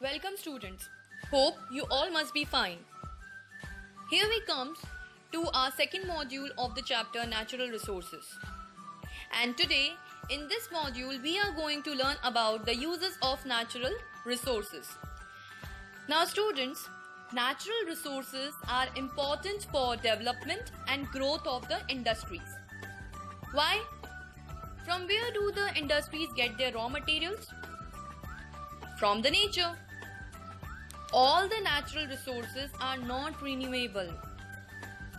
Welcome students. Hope you all must be fine. Here we come to our second module of the chapter Natural Resources. And today in this module we are going to learn about the uses of natural resources. Now students, natural resources are important for development and growth of the industries. Why? From where do the industries get their raw materials? From the nature. All the natural resources are not renewable.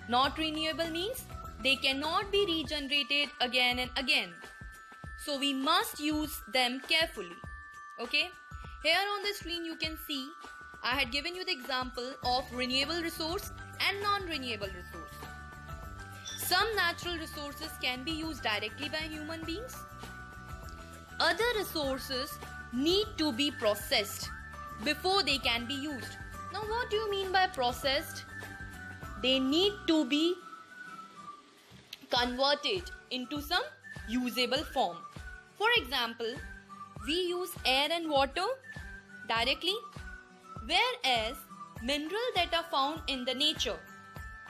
Not renewable means they cannot be regenerated again and again. So we must use them carefully. Okay? Here on the screen you can see I had given you the example of renewable resource and non-renewable resource. Some natural resources can be used directly by human beings. Other resources need to be processed before they can be used. Now what do you mean by processed? They need to be converted into some usable form. For example, we use air and water directly, whereas minerals that are found in the nature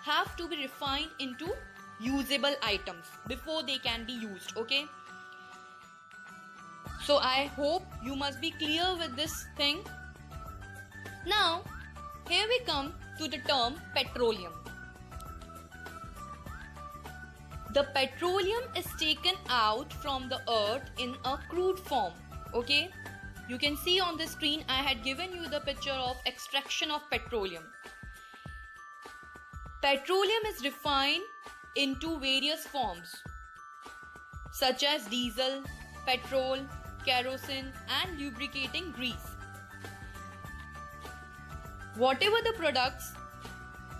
have to be refined into usable items before they can be used. Okay? So I hope you must be clear with this thing. Now, here we come to the term petroleum. The petroleum is taken out from the earth in a crude form. Okay? You can see on the screen I had given you the picture of extraction of petroleum. Petroleum is refined into various forms such as diesel, petrol, kerosene and lubricating grease. Whatever the products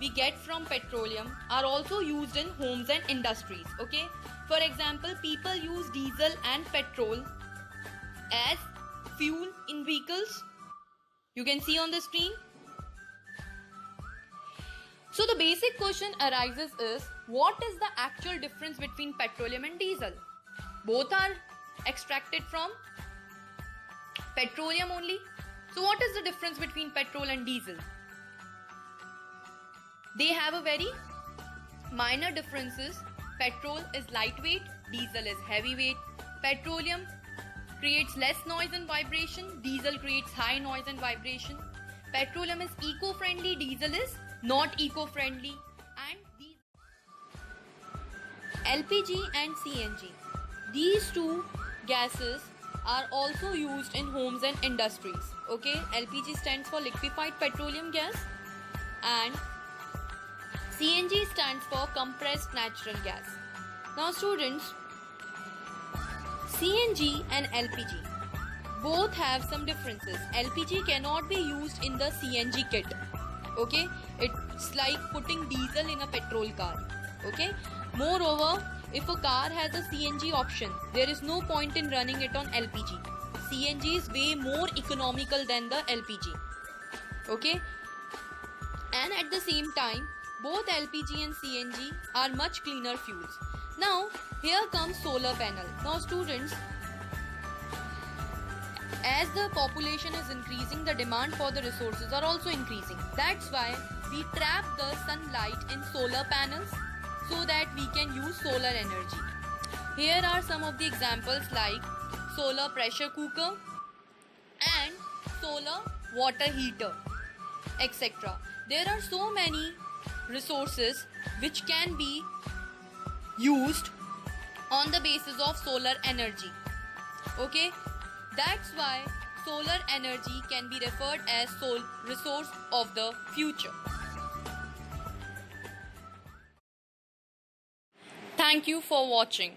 we get from petroleum are also used in homes and industries. Okay? For example, people use diesel and petrol as fuel in vehicles. You can see on the screen. So the basic question arises is, what is the actual difference between petroleum and diesel? Both are extracted from petroleum only. So what is the difference between petrol and diesel? They have a very minor differences. Petrol is lightweight, diesel is heavyweight. Petroleum creates less noise and vibration, diesel creates high noise and vibration. Petroleum is eco-friendly, diesel is not eco-friendly. And LPG and CNG, these two gases are also used in homes and industries. Okay, LPG stands for liquefied petroleum gas and CNG stands for compressed natural gas. Now students, CNG and LPG both have some differences. LPG cannot be used in the CNG kit. Okay, it's like putting diesel in a petrol car. Okay, moreover, if a car has a CNG option, there is no point in running it on LPG. CNG is way more economical than the LPG. Okay? And at the same time, both LPG and CNG are much cleaner fuels. Now, here comes solar panel. Now students, as the population is increasing, the demand for the resources are also increasing. That's why we trap the sunlight in solar panels so that we can use solar energy. Here are some of the examples like solar pressure cooker and solar water heater, etc. There are so many resources which can be used on the basis of solar energy. Okay? That's why solar energy can be referred as sole resource of the future. Thank you for watching.